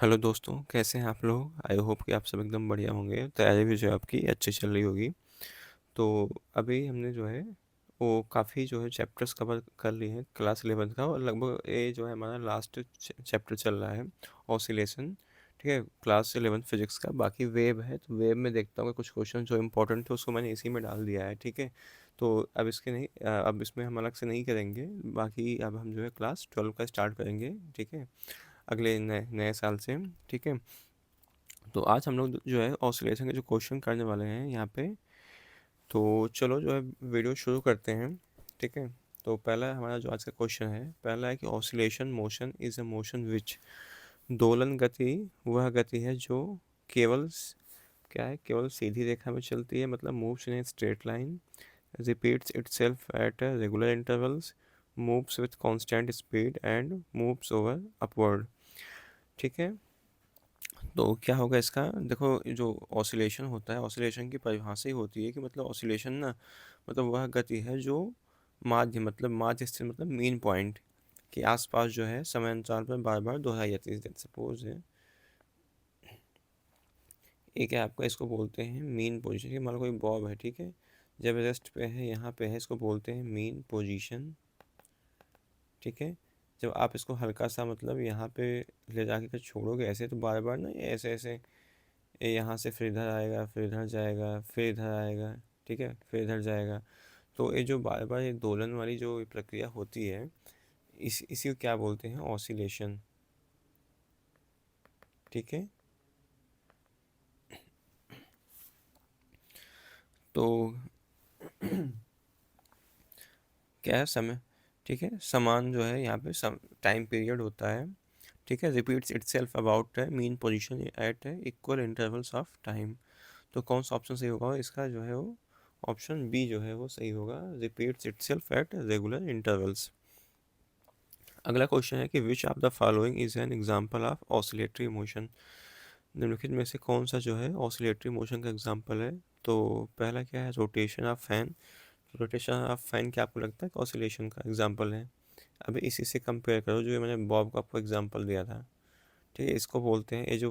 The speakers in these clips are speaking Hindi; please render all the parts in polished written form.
हेलो दोस्तों, कैसे हैं आप लोग? आई होप कि आप सब एकदम बढ़िया होंगे। तैयारी भी जो है आपकी अच्छी चल रही होगी। तो अभी हमने जो है वो काफ़ी जो है चैप्टर्स कवर कर लिए हैं क्लास 11th का, और लगभग ये जो है हमारा लास्ट चैप्टर चल रहा है, ऑसिलेशन। ठीक है, क्लास 11th फिजिक्स का। बाकी वेव है, तो वेव में देखता हूँ कि कुछ क्वेश्चन जो इंपॉर्टेंट थे उसको मैंने इसी में डाल दिया है। ठीक है, तो अब इसके नहीं अब इसमें हम अलग से नहीं करेंगे। बाकी अब हम जो है क्लास 12 का स्टार्ट करेंगे। ठीक है, अगले नए नए साल से। ठीक है, तो आज हम लोग जो है ऑसिलेशन के जो क्वेश्चन करने वाले हैं यहाँ पे। तो चलो जो है वीडियो शुरू करते हैं। ठीक है, तो पहला हमारा जो आज का क्वेश्चन है, पहला है कि oscillation motion is a motion which. दोलन गति वह गति है जो केवल क्या है, केवल सीधी रेखा में चलती है, मतलब moves in a straight line, repeats itself at regular intervals, moves with constant speed and moves over upward. ठीक है, तो क्या होगा इसका? देखो, जो ऑसिलेशन होता है, ऑसिलेशन की परिभाषा ही होती है कि मतलब ऑसिलेशन ना, मतलब वह गति है जो माध्य, मतलब माध्य स्थिर, मतलब मीन पॉइंट के आसपास जो है समय अनुसार पर बार बार दोहराई जाती है। सपोज है एक है आपका, इसको बोलते हैं मीन पोजीशन। मान लो कोई बॉब है, ठीक है, जब रेस्ट पे है, यहाँ पे है, इसको बोलते हैं मीन पोजीशन। ठीक है, जब आप इसको हल्का सा मतलब यहाँ पे ले जाके कर छोड़ोगे ऐसे, तो बार बार ना ये ऐसे ऐसे, ये यहाँ से फिर इधर आएगा, फिर इधर जाएगा, फिर इधर आएगा। ठीक है, फिर इधर जाएगा। तो ये जो बार बार ये दोलन वाली जो प्रक्रिया होती है, इसी को क्या बोलते हैं? ऑसिलेशन। ठीक है, तो क्या है समय, ठीक है, समान जो है यहाँ पे टाइम पीरियड होता है। ठीक है, repeats itself about mean position at equal intervals of time. तो कौन सा ऑप्शन सही होगा इसका? जो है वो ऑप्शन बी जो है वो सही होगा, repeats itself at regular intervals. अगला क्वेश्चन है कि which of the following is an example of oscillatory motion. निम्नलिखित में से कौन सा जो है ऑसिलेटरी मोशन का एग्जांपल है? तो पहला क्या है? Rotation of fan. Rotation of fan क्या आपको लगता है कि ऑसिलेशन का एग्जांपल है? अभी इसी से कंपेयर करो जो मैंने बॉब का आपको एग्जांपल दिया था। ठीक है, इसको बोलते हैं, ये जो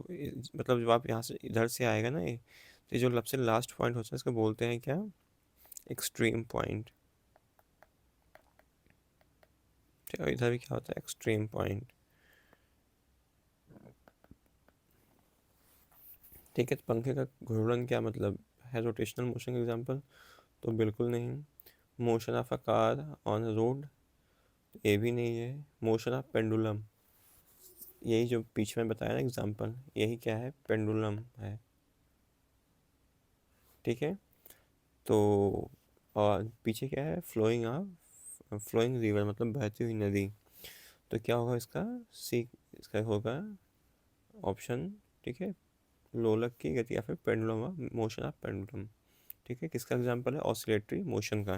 मतलब जब आप यहाँ से इधर से आएगा ना, ये तो ये जो सबसे लास्ट पॉइंट होता है इसको बोलते हैं क्या? Extreme point. ठीक है, इधर भी क्या होता है? Extreme point. ठीक है, तो पंखे का घूर्णन क्या मतलब है रोटेशनल मोशन का एग्जांपल? तो बिल्कुल नहीं। Motion of a car on road, ये भी नहीं है। मोशन ऑफ पेंडुलम, यही जो पीछे में बताया ना एग्जांपल, यही क्या है? पेंडुलम है। ठीक है, तो और पीछे क्या है? फ्लोइंग ऑफ, फ्लोइंग रिवर मतलब बहती हुई नदी। तो क्या होगा इसका? सी, इसका होगा ऑप्शन। ठीक है, लोलक की गति या फिर पेंडुलम, मोशन ऑफ पेंडुलम। ठीक है, किसका एग्जांपल है? ऑसिलेटरी मोशन का।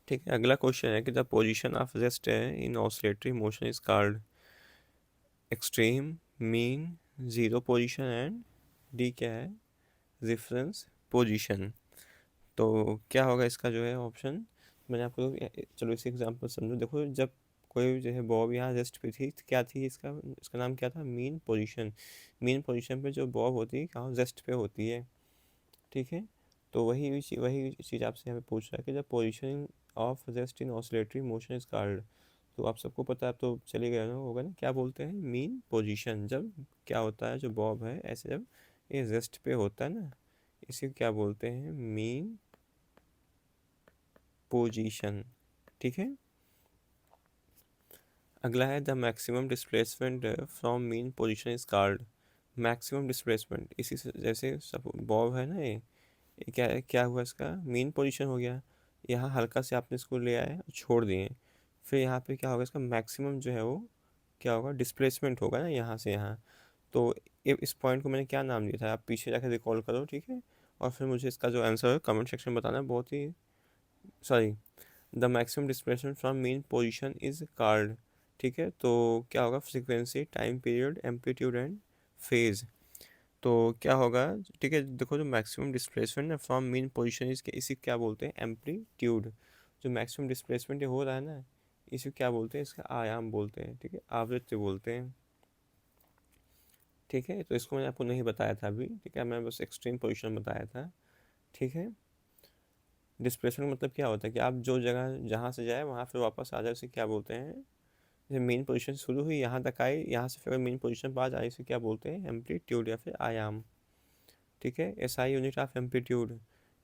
ठीक है, अगला क्वेश्चन है कि the position of rest in oscillatory motion is called extreme, mean, zero position and D क्या है? Reference position. तो क्या होगा इसका जो है ऑप्शन? मैंने आपको चलो इसी एग्जांपल समझो। देखो, जब कोई जो है बॉब यहाँ रेस्ट पे थी, तो क्या थी इसका? इसका नाम क्या था? Mean position. मीन पोजीशन पे जो बॉब होती है कहाँ? रेस्ट पे होती है। ठीक है, तो वही चीज़ आपसे यहाँ पे पूछ रहा है कि जब position of rest in oscillatory motion is called. तो आप सबको पता है, अब तो चले गए ना, होगा ना, क्या बोलते हैं? Mean position. जब क्या होता है, जो बॉब है ऐसे जब ये रेस्ट पे होता है ना, इसे क्या बोलते हैं? Mean position. ठीक है, अगला है the maximum displacement from mean position is called. Maximum displacement, इसी से जैसे सब बॉब है ना, ये क्या हुआ? इसका मीन पोजीशन हो गया। यहाँ हल्का से आपने इसको ले आए और छोड़ दिए, फिर यहाँ पे क्या होगा? इसका मैक्सिमम जो है वो क्या होगा? डिस्प्लेसमेंट होगा ना, यहाँ से यहाँ। तो ये इस पॉइंट को मैंने क्या नाम दिया था? आप पीछे जाकर रिकॉल करो। ठीक है, और फिर मुझे इसका जो आंसर है कमेंट सेक्शन में बताना है। बहुत ही sorry, the maximum displacement from mean position is called. ठीक है, तो क्या होगा? Frequency, time period, amplitude and phase. तो क्या होगा? ठीक है, देखो, जो मैक्सिमम डिस्प्लेसमेंट है फ्रॉम मीन पोजीशन, इसके इसी क्या बोलते हैं? एम्पलीट्यूड। जो मैक्सिमम डिस्प्लेसमेंट हो रहा है ना, इसी क्या बोलते हैं? इसका आयाम बोलते हैं। ठीक है, आवृत्ति बोलते हैं। ठीक है, तो इसको मैंने आपको नहीं बताया था अभी, ठीक है, मैं बस एक्सट्रीम पोजीशन बताया था। ठीक है, डिस्प्लेसमेंट मतलब क्या होता है कि आप जो जगह जहाँ से जाए वहाँ फिर वापस आ जाए, उसे क्या बोलते हैं? जैसे मेन पोजीशन शुरू हुई यहाँ तक आई, यहाँ से फिर मेन पोजीशन पर आ जाए, इसे क्या बोलते हैं? एम्पलीट्यूड या फिर आयाम। ठीक है, SI unit of amplitude,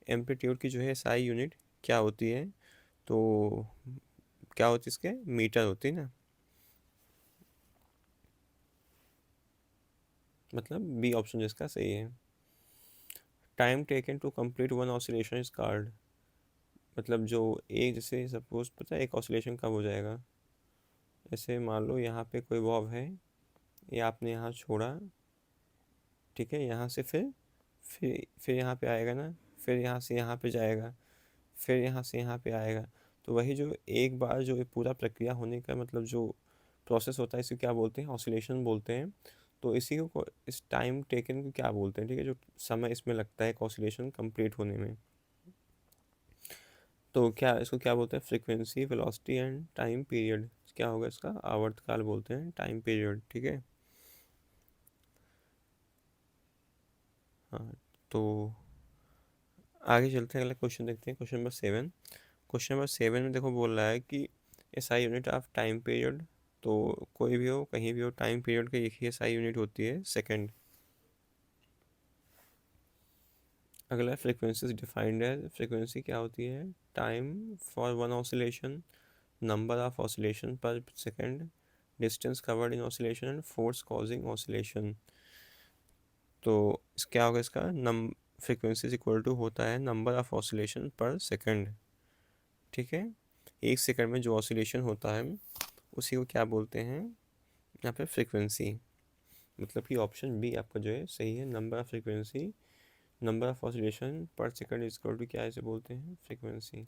amplitude की जो है एसआई यूनिट क्या होती है? तो क्या होती है इसके? मीटर होती है ना, मतलब बी ऑप्शन जिसका सही है। Time taken to complete one oscillation is called, मतलब जो एक, जैसे सपोज पता है एक ऑसिलेशन कब हो जाएगा? जैसे मान लो यहाँ पे कोई बॉब है, ये आपने यहाँ छोड़ा, ठीक है, यहाँ से फिर यहाँ पे आएगा ना, फिर यहाँ से यहाँ पे जाएगा, फिर यहाँ से यहाँ पे आएगा। तो वही जो एक बार जो ये पूरा प्रक्रिया होने का मतलब जो प्रोसेस होता है, इसे क्या बोलते हैं? ऑसिलेशन बोलते हैं। तो इसी को, इस टाइम टेकन को क्या बोलते हैं? ठीक है, जो समय इसमें लगता है एक ऑसिलेशन कंप्लीट होने में, तो क्या इसको क्या बोलते हैं? Frequency, velocity and time period. क्या होगा इसका? आवर्तकाल बोलते हैं, टाइम पीरियड। ठीक है, हाँ। तो आगे चलते हैं, अगला क्वेश्चन देखते हैं, क्वेश्चन नंबर 7। क्वेश्चन नंबर 7 में देखो बोल रहा है कि SI unit of time period, तो कोई भी हो कहीं भी हो टाइम पीरियड की एक ही एसआई यूनिट होती है, सेकंड। अगला फ्रीक्वेंसी डिफाइंड है, फ्रीक्वेंसी क्या होती है? Time for one oscillation, number of oscillation per second, distance covered in oscillation and force causing oscillation. तो क्या होगा इसका? फ्रीक्वेंसी इज इक्वल टू होता है number of oscillation per second. ठीक है, एक सेकंड में जो ऑसिलेशन होता है उसी को क्या बोलते हैं यहाँ पे? फ्रीक्वेंसी। मतलब कि ऑप्शन बी आपका जो है सही है, number of frequency, number of oscillation per second is equal to क्या इसे बोलते हैं? फ्रीक्वेंसी।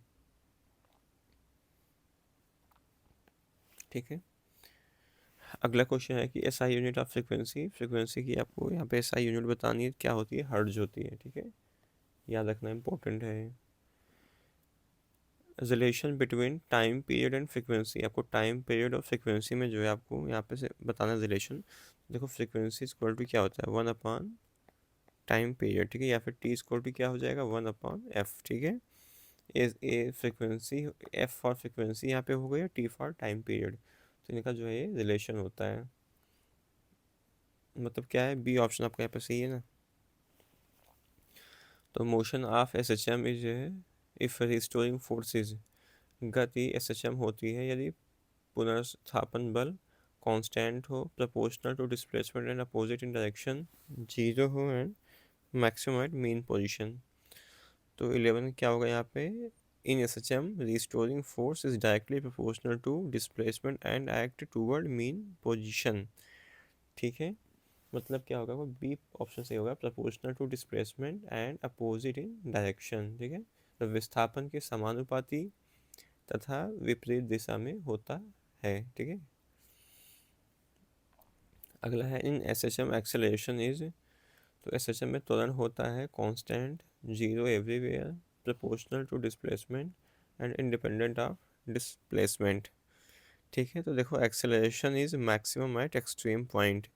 ठीक है, अगला क्वेश्चन है कि SI unit of frequency, frequency की आपको यहाँ पे एसआई यूनिट बतानी है, क्या होती है? हर्ट्ज होती है। ठीक है, याद रखना इंपॉर्टेंट है। Relation between time period and frequency, आपको टाइम पीरियड और फ्रीक्वेंसी में जो है आपको यहाँ पे से बताना रिलेशन। देखो फ्रीक्वेंसी इक्वल टू क्या होता है? 1/, टाइम पीरियड। ठीक है, या फिर टी इक्वल टू क्या हो जाएगा? 1/f। ठीक है, ए फ्रीक्वेंसी, एफ फॉर फ्रीक्वेंसी यहाँ पे हो गई, टी फॉर टाइम पीरियड, तो इनका जो है ये रिलेशन होता है। मतलब क्या है? बी ऑप्शन आपका यहाँ पे सही है ना। तो motion of S H M is, if restoring forces, गति एस एच एम होती है यदि पुनर्स्थापन बल कांस्टेंट हो, proportional to displacement and opposite in direction, zero हो and maximum at mean position. तो 11 क्या होगा यहाँ पे? In S H M restoring force is directly proportional to displacement and act toward mean position. ठीक है, मतलब क्या होगा? वो बी ऑप्शन सही होगा, proportional to displacement and opposite in direction. ठीक है, तो विस्थापन के समानुपाती तथा विपरीत दिशा में होता है। ठीक है, अगला है in S H M acceleration is, तो एस एच एम में त्वरण होता है constant, zero everywhere, proportional to displacement and independent of displacement. ठीक है, तो देखो acceleration is maximum at extreme point.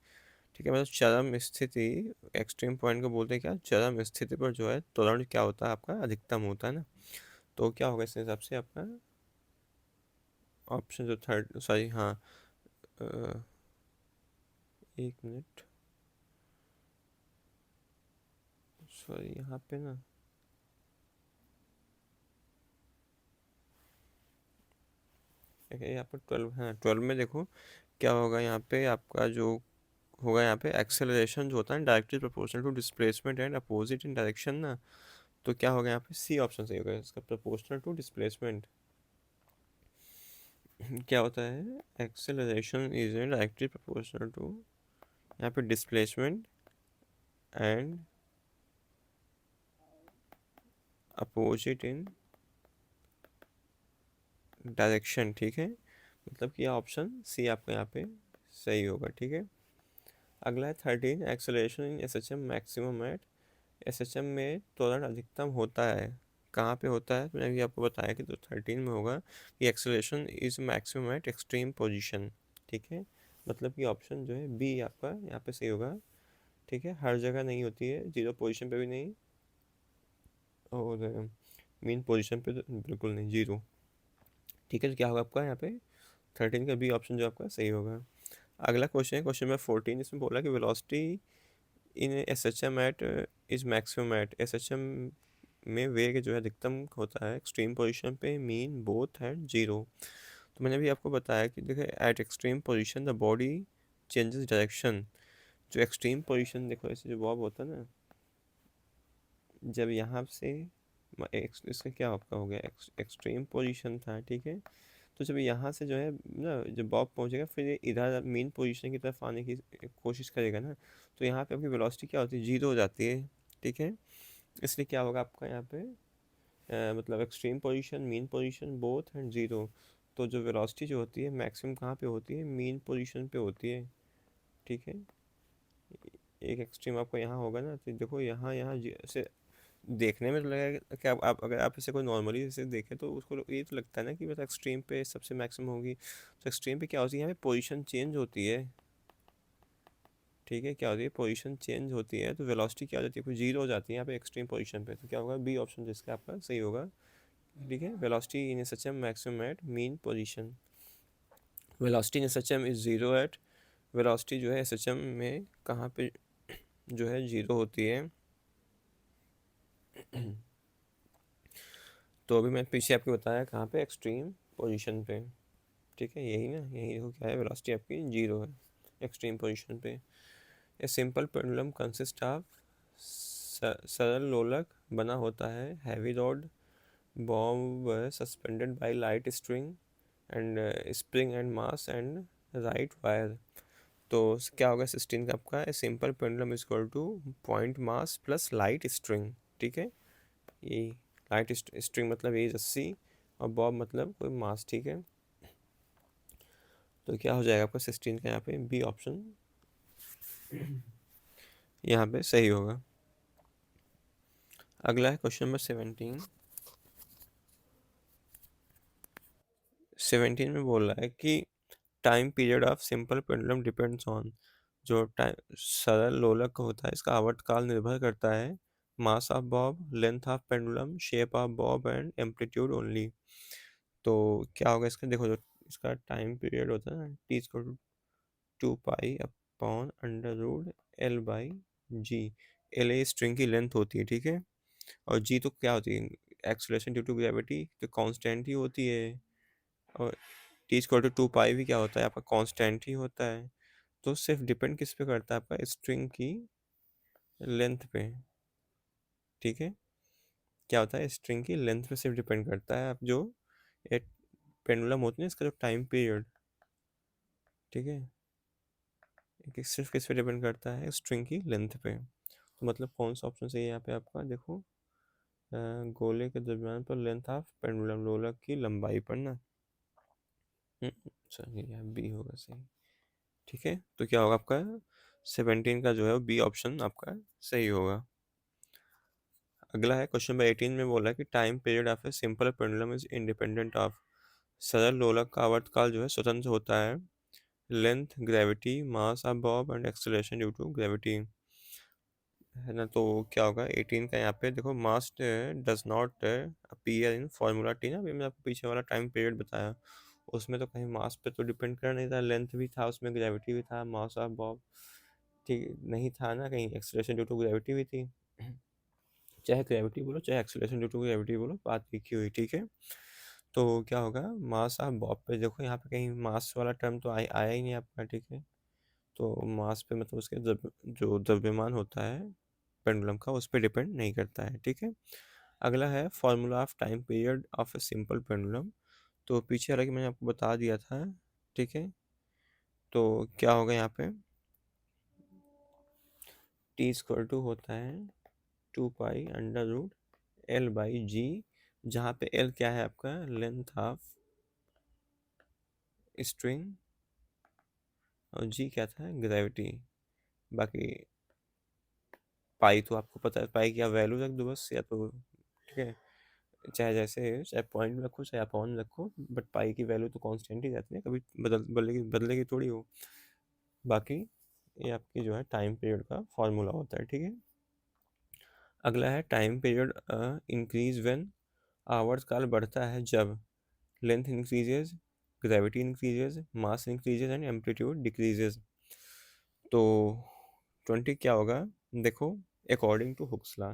ठीक है, मतलब चरम स्थिति, एक्सट्रीम पॉइंट को बोलते हैं क्या? चरम स्थिति पर जो है त्वरण क्या होता है आपका? अधिकतम होता है ना। तो क्या होगा इस हिसाब से आपका ऑप्शन जो थर्ड, सॉरी हाँ, अ, एक मिनट, सॉरी यहाँ पे ना, यहाँ पर 12, हाँ 12 में देखो क्या होगा यहाँ पे आपका जो होगा यहाँ पे एक्सेलरेशन जो होता है directly proportional to displacement and opposite in direction ना। तो क्या होगा यहाँ पे? सी ऑप्शन सही होगा इसका, प्रोपोर्शनल टू डिस्प्लेसमेंट। क्या होता है? Acceleration is directly proportional to, यहाँ पे displacement and opposite in direction. ठीक है, मतलब कि ऑप्शन सी आपका यहाँ पे सही होगा। ठीक है, अगला है 13, acceleration in S H M maximum at, S H M में त्वरण अधिकतम होता है, कहाँ पे होता है? मैंने अभी आपको बताया कि तो 13 में होगा कि acceleration is maximum at extreme position. ठीक है, मतलब कि ऑप्शन जो है बी आपका यहाँ पे सही होगा, ठीक है, हर जगह नहीं होती है, जीरो पोजीशन पे भी नहीं, और मेन पोजीशन पे तो बिल्कुल नहीं, जीरो। ठीक है, तो क्या होगा आपका यहाँ पे 13 का बी ऑप्शन जो आपका सही होगा। अगला क्वेश्चन है क्वेश्चन नंबर 14, इसमें बोला कि velocity in S H M at is maximum at, S H M में वेग जो है अधिकतम होता है एक्सट्रीम पोजीशन पे, मीन, बोथ एंड जीरो। तो मैंने भी आपको बताया कि देखिए at extreme position the body changes direction. जो एक्सट्रीम पोजीशन देखो, ऐसे जो बॉब होता है ना, जब यहाँ से इसका क्या आपका हो गया, एक्सट्रीम पोजीशन था, ठीक है। तो जब यहाँ से जो है ना, जब बॉब पहुँचेगा फिर ये इधर मेन पोजीशन की तरफ आने की कोशिश करेगा ना, तो यहाँ पे आपकी वेलोसिटी क्या होती है, जीरो हो जाती है, ठीक है। इसलिए क्या होगा आपका यहाँ पे मतलब extreme position, mean position, both end zero. तो जो वेलोसिटी जो होती है मैक्सिमम कहाँ पे होती है, मीन पोजीशन पे होती है, ठीक है। एक एक्सट्रीम आपका यहाँ होगा ना, तो देखो यहाँ यहाँ से देखने में तो लगेगा कि आप अगर आप इसे कोई नॉर्मली इसे देखें तो उसको ये तो लगता है ना कि मतलब एक्सट्रीम पे सबसे मैक्सिमम होगी। तो एक्सट्रीम पे क्या होती है, यहाँ पे पोजीशन चेंज होती है, ठीक है। क्या होती है, पोजीशन चेंज होती है, तो वेलोसिटी क्या हो जाती है, फिर जीरो हो जाती है यहाँ पे एक्सट्रीम पोजीशन पे। तो क्या होगा, बी ऑप्शन जिसका आपका सही होगा, ठीक है। Velocity in S H M maximum at mean position, velocity in S H M is zero at, velocity जो है एस एच एम में कहाँ पे जो है जीरो होती है। तो अभी मैं पीछे आपको बताया कहाँ पे, एक्सट्रीम पोजीशन पे, ठीक है। यही ना, यही देखो क्या है, वेलोसिटी आपकी जीरो है एक्सट्रीम पोजीशन पे। ए सिंपल पेंडुलम कंसिस्ट ऑफ, सरल लोलक बना होता है, heavy rod, Bob suspended by light string and spring and mass and right wire. तो क्या होगा 16 का आपका, ए simple pendulum is equal two point mass plus light string, ठीक है। ये लाइट स्ट्रिंग मतलब ये रस्सी, और बॉब मतलब कोई मास, ठीक है। तो क्या हो जाएगा आपका 16 का यहाँ पे बी ऑप्शन यहाँ पे सही होगा। अगला है क्वेश्चन नंबर 17। 17 में बोल रहा है कि time period of simple pendulum depends on, जो टाइम सरल लोलक होता है इसका आवर्तकाल निर्भर करता है, मास of Bob, length of pendulum, shape of bob and amplitude only. तो क्या होगा इसका, देखो जो इसका टाइम पीरियड होता है ना, T equal to 2 pi upon under root L by G. L a string की लेंथ होती है, ठीक है। और जी तो क्या होती है, एक्सेलरेशन ड्यू टू ग्रेविटी, तो कांस्टेंट ही होती है। और टी इक्वल टू 2 पाई भी क्या होता है आपका, कांस्टेंट ही होता है। तो सिर्फ डिपेंड किस पे करता है आपका, स्ट्रिंग की लेंथ पे, ठीक है। क्या होता है, स्ट्रिंग की लेंथ पे सिर्फ डिपेंड करता है, आप जो एक पेंडुलम होती है इसका जो टाइम पीरियड, ठीक है, सिर्फ किस पे डिपेंड करता है, स्ट्रिंग की लेंथ पे। तो मतलब कौन सा ऑप्शन सही है यहाँ पे आपका, देखो गोले के दरमियान पर लेंथ ऑफ पेंडुलम, लोलक की लंबाई पर ना, सही है, बी होगा सही, ठीक है। तो क्या होगा आपका 17 का जो है बी ऑप्शन आपका सही होगा। अगला है क्वेश्चन नंबर 18 में बोला है कि time period of a simple pendulum is independent of, सरल लोलक का आवर्तकाल जो है स्वतंत्र होता है, length, gravity, mass of bob and acceleration due to gravity, है ना। तो क्या होगा 18 का यहाँ पे देखो, mass does not appear in formula T ना, अभी मैंने आपको पीछे वाला टाइम पीरियड बताया, उसमें तो कहीं मास पे तो डिपेंड कर नहीं था, लेंथ भी था उसमें, ग्रेविटी भी था, मास ऑफ बॉब ठीक नहीं था ना, कहीं एक्सेलरेशन ड्यू टू ग्रेविटी भी थी। चाहे ग्रेविटी बोलो चाहे एक्सेलरेशन ड्यू टू ग्रेविटी बोलो, बात लिखी हुई, ठीक है। तो क्या होगा, मास ऑफ बॉब पे देखो यहाँ पे कहीं मास वाला टर्म तो आया ही नहीं आपका, ठीक है। तो मास पे मतलब उसके जो द्रव्यमान होता है पेंडुलम का, उस पर डिपेंड नहीं करता है, ठीक है। अगला है formula of time period of a simple pendulum. तो पीछे हालांकि मैंने आपको बता दिया था, ठीक है। तो क्या होगा यहाँ पे, टी स्क्वायर टू होता है 2 pi under root L by G, जहाँ पे एल क्या है आपका, लेंथ ऑफ स्ट्रिंग, और जी क्या था, ग्रेविटी। बाकी पाई तो आपको पता है, पाई की आप वैल्यू रख दो बस, या तो ठीक है, चाहे जैसे चाहे पॉइंट में रखो चाहे अपॉन में रखो, बट पाई की वैल्यू तो कांस्टेंट ही रहती है, कभी बदलेगी थोड़ी हो। बाकी ये आपकी जो है टाइम पीरियड का फॉर्मूला होता है, ठीक है। अगला है टाइम पीरियड इंक्रीज व्हेन, आवर्त काल बढ़ता है जब length increases, gravity increases, mass increases and amplitude decreases. तो 20 क्या होगा, देखो, according to Hooke's law,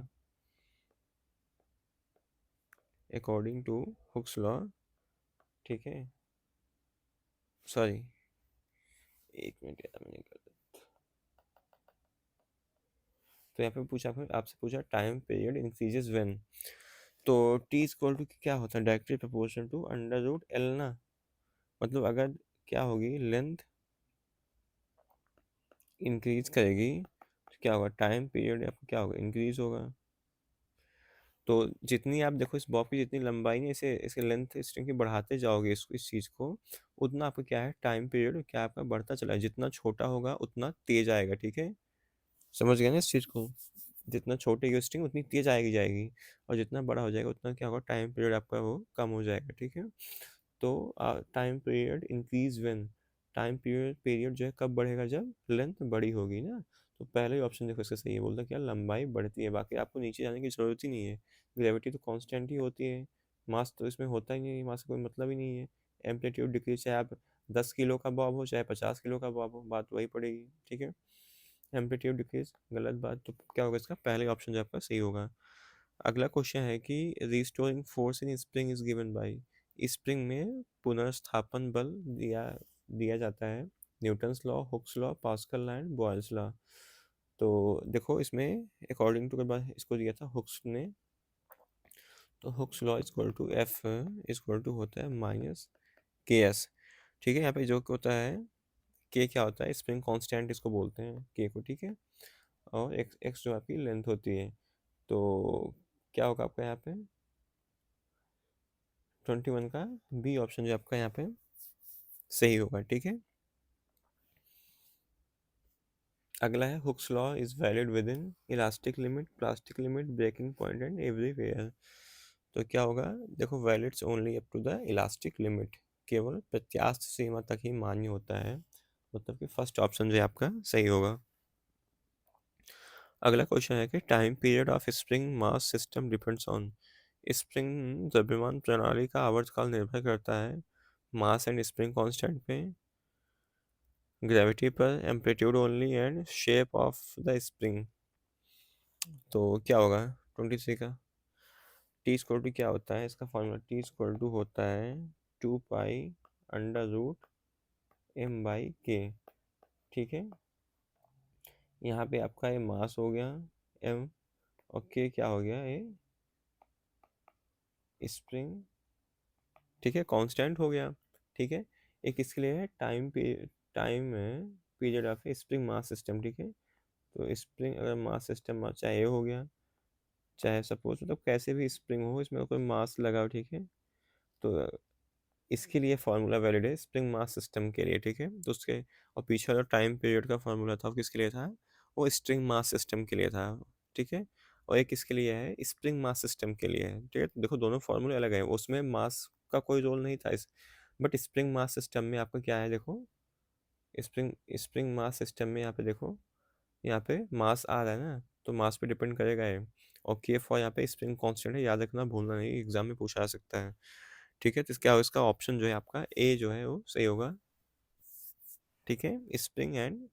according to Hooke's law, ठीक है, सॉरी, एक मिनट यार मैंने कर दिया। तो यहाँ पे पूछा, आपसे पूछा टाइम पीरियड इंक्रीजेज व्हेन, तो टी इक्वल टू क्या होता है, directly proportional to under root L ना। मतलब अगर क्या होगी, लेंथ इंक्रीज करेगी तो क्या होगा, टाइम पीरियड आपका क्या होगा, इंक्रीज होगा। तो जितनी आप देखो इस बॉब की जितनी लंबाई नहीं, इसे इसके लेंथ स्ट्रिंग की बढ़ाते जाओगे इसको, इस चीज़ को, उतना आपका क्या है, टाइम पीरियड क्या आपका बढ़ता चला है। जितना छोटा होगा उतना तेज आएगा, ठीक है, समझ गए ना इस चीज़ को। जितना छोटी स्ट्रिंग उतनी तेज आएगी जाएगी, और जितना बड़ा हो जाएगा उतना क्या होगा, टाइम पीरियड आपका वो कम हो जाएगा, ठीक है। तो time period increase when, time period period जो है कब बढ़ेगा, जब लेंथ बड़ी होगी ना। तो पहले ही ऑप्शन देखो इसका सही है, बोलता क्या लंबाई बढ़ती है, बाकी आपको नीचे जाने की जरूरत ही नहीं है। ग्रेविटी तो कांस्टेंट ही होती है, मास तो इसमें होता ही नहीं, मास का कोई मतलब ही नहीं है। एम्पलीट्यूड डिक्रीज, चाहे आप 10 किलो का बॉब हो चाहे 50 किलो का बॉब हो, बात वही पड़ेगी, ठीक है। एम्पलीट्यूड डिक्रीज गलत बात, तो क्या होगा इसका पहले ऑप्शन जो आपका सही होगा। अगला क्वेश्चन है कि restoring force in spring is given by, spring में पुनर्स्थापन बल दिया दिया जाता है, Newton's law, Hooke's law, pascal law and Boyle's law. तो देखो इसमें अकॉर्डिंग टू के बाद इसको दिया था हुक्स ने, तो Hooke's law equal to F equal to होता है माइनस के एस, ठीक है। यहाँ पे जो होता है के क्या होता है, स्प्रिंग कांस्टेंट इसको बोलते हैं के को, ठीक है। और एक्स एक्स जो आपकी लेंथ होती है, तो क्या होगा आपका यहाँ पे 21 का बी ऑप्शन जो आपका यहाँ पे सही होगा, ठीक है। अगला है Hooke's law is valid within elastic limit, plastic limit, breaking point and everywhere. तो क्या होगा, देखो valids only up to the elastic limit, केवल प्रत्यास्थ सीमा तक ही मान्य होता है, मतलब कि फर्स्ट ऑप्शन जो है आपका सही होगा। अगला क्वेश्चन है कि time period of spring mass system depends on, spring द्रव्यमान प्रणाली का आवर्तकाल निर्भर करता है मास एंड स्प्रिंग कांस्टेंट पे, ग्रेविटी पर, amplitude only and shape of the spring. तो क्या होगा 23 का, टी स्क्वायर टू क्या होता है, इसका फॉर्मूला टी स्क्वायर टू होता है 2 pi under root M by K, ठीक है। यहाँ पे आपका ये मास हो गया एम, और के क्या हो गया, ये स्प्रिंग, ठीक है, कांस्टेंट हो गया, ठीक है। एक इसके लिए है time period of spring mass system, ठीक है। तो स्प्रिंग अगर मास सिस्टम चाहे ये हो गया, चाहे सपोज मतलब कैसे भी स्प्रिंग हो, इसमें कोई मास लगाओ, ठीक है। तो इसके लिए फार्मूला वैलिड है स्प्रिंग मास सिस्टम के लिए, ठीक है। तो उसके और पीछे वाला टाइम पीरियड का फार्मूला था वो किसके लिए था, वो स्प्रिंग मास सिस्टम के लिए था, ठीक है। और एक किसके लिए है, स्प्रिंग मास सिस्टम के लिए है, ठीक है। तो देखो दोनों फार्मूले अलग है, उसमें मास का कोई रोल नहीं था इस, बट स्प्रिंग मास सिस्टम में आपका क्या है, देखो स्प्रिंग स्प्रिंग मास सिस्टम में यहाँ पे देखो, यहाँ पे मास आ रहा है ना, तो मास पे डिपेंड करेगा ये। और के फॉर यहाँ पे स्प्रिंग कांस्टेंट है, याद रखना भूलना नहीं, एग्जाम में पूछा जा सकता है, ठीक है। तो क्या हो, इसका ऑप्शन जो है आपका ए जो है वो सही होगा, ठीक है। Spring and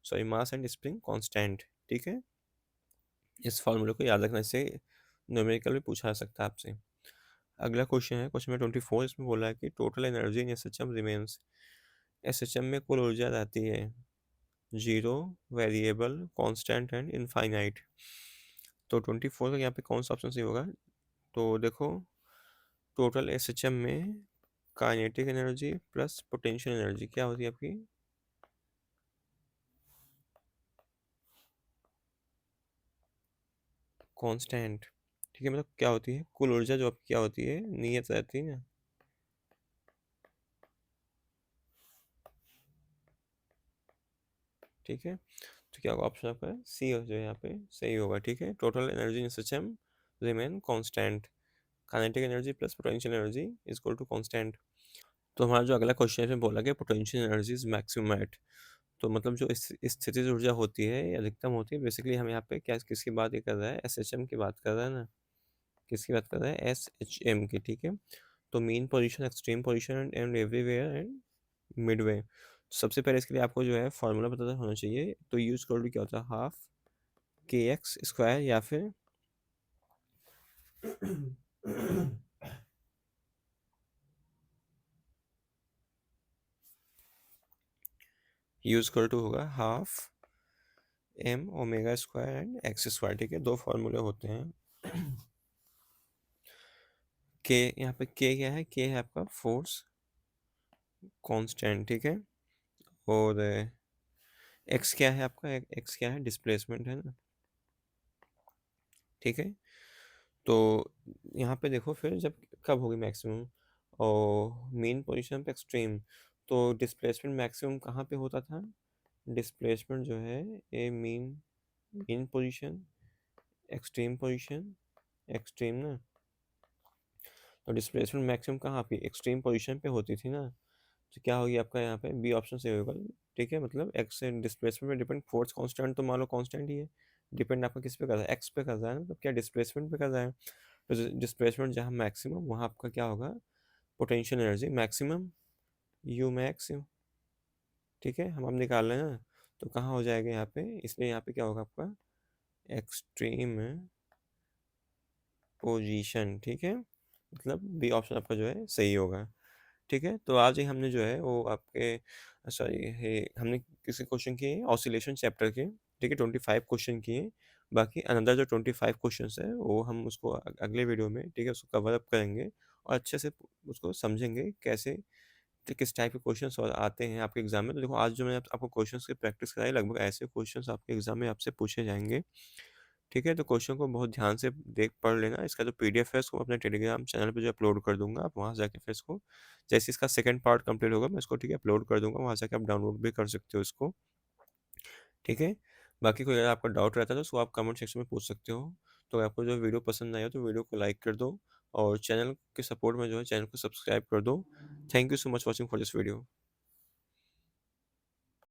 sorry mass and spring constant, ठीक है। इस फॉर्मूले को याद रखना, इससे न्यूमेरिकल भी पूछा जा सकता है आपसे। अगला क्वेश्चन है क्वेश्चन नंबर 24, इसमें बोला है कि टोटल एनर्जी इन एसएचएम रिमेन्स, एसएचएम में कुल ऊर्जा रहती है zero, variable, constant and infinite. तो 24 का यहाँ पे कौन सा ऑप्शन सही होगा, तो देखो टोटल एसएचएम में kinetic energy plus potential energy क्या होती है आपकी, कांस्टेंट, ठीक है। मतलब क्या होती है, कुल ऊर्जा जो आपकी क्या होती है, नियत रहती है ना, ठीक है। तो क्या होगा ऑप्शन आपका सी जो है यहाँ पे सही होगा, ठीक है। Total energy in system remain constant, kinetic energy plus potential energy is equal to constant. तो हमारा जो अगला क्वेश्चन है इसमें बोला गया potential energy is maximum at, तो मतलब जो स्थितिज ऊर्जा होती है ये अधिकतम होती है। बेसिकली हम यहाँ पे क्या किसकी बात ये कर रहा है, एसएचएम की बात कर रहा है ना, किसकी बात कर रहा है, एसएचएम की, ठीक है। तो mean position, extreme position and everywhere and Midway. सबसे पहले इसके लिए आपको जो है फॉर्मूला पता होना चाहिए। तो यू इक्वल टू क्या होता है, हाफ के एक्स स्क्वायर, या फिर यू इक्वल टू होगा half M omega square and X square, ठीक है। दो फॉर्मूले होते हैं। के, यहाँ पे के क्या है, के है आपका फोर्स कांस्टेंट, ठीक है। और एक्स क्या है आपका, एक्स क्या है, डिस्प्लेसमेंट है ना, ठीक है। तो यहाँ पे देखो फिर जब कब होगी मैक्सिमम और मेन पोजीशन पे एक्सट्रीम, तो डिस्प्लेसमेंट मैक्सिमम कहाँ पे होता था, डिस्प्लेसमेंट जो है a mean, main position, extreme position, extreme ना। तो डिस्प्लेसमेंट मैक्सिमम कहाँ पे, एक्सट्रीम पोजीशन पे होती थी ना। तो क्या होगी आपका यहाँ पे बी ऑप्शन से होगा, ठीक है। मतलब एक्स से डिस्प्लेसमेंट में डिपेंड, फोर्स कांस्टेंट तो मान लो कांस्टेंट ही है, डिपेंड आपका किस पे कर रहा है, एक्स पे कर रहा है ना, मतलब क्या डिस्प्लेसमेंट पे कर रहा है। तो डिस्प्लेसमेंट जहाँ मैक्सिमम वहाँ आपका क्या होगा, potential energy maximum, you max, ठीक है। हम अब निकाल रहे हैं ना, तो कहाँ हो जाएगा यहाँ पे, इसलिए यहाँ पे क्या होगा आपका एक्सट्रीम पोजीशन, ठीक है। मतलब बी ऑप्शन आपका जो है सही होगा, ठीक है। तो आज ही हमने जो है वो आपके, सॉरी, हमने किसी क्वेश्चन किए ऑसिलेशन चैप्टर के, ठीक है, 25 क्वेश्चन किए। बाकी अनदर जो 25 क्वेश्चन है वो हम उसको अगले वीडियो में, ठीक है, उसको कवर अप करेंगे और अच्छे से उसको समझेंगे कैसे, तो किस टाइप के क्वेश्चंस और आते हैं आपके एग्जाम में। तो देखो आज जो मैंने आपको क्वेश्चंस की प्रैक्टिस कराई, लगभग ऐसे क्वेश्चंस आपके एग्जाम में आपसे पूछे जाएंगे, ठीक है। तो क्वेश्चन को बहुत ध्यान से देख पढ़ लेना। इसका जो पीडीएफ है उसको अपने टेलीग्राम चैनल पे जो अपलोड कर दूंगा, आप वहाँ जाके फिर इसको, जैसे इसका सेकंड पार्ट कंप्लीट होगा मैं इसको, ठीक है, अपलोड कर दूंगा, वहाँ जाके आप डाउनलोड भी कर सकते हो इसको, ठीक है। बाकी कोई अगर आपका डाउट रहता है तो उसको आप कमेंट सेक्शन में पूछ सकते हो। तो अगर आपको जो वीडियो पसंद आया तो वीडियो को लाइक कर दो और चैनल के सपोर्ट में जो है चैनल को सब्सक्राइब कर दो। Thank you so much watching for this video.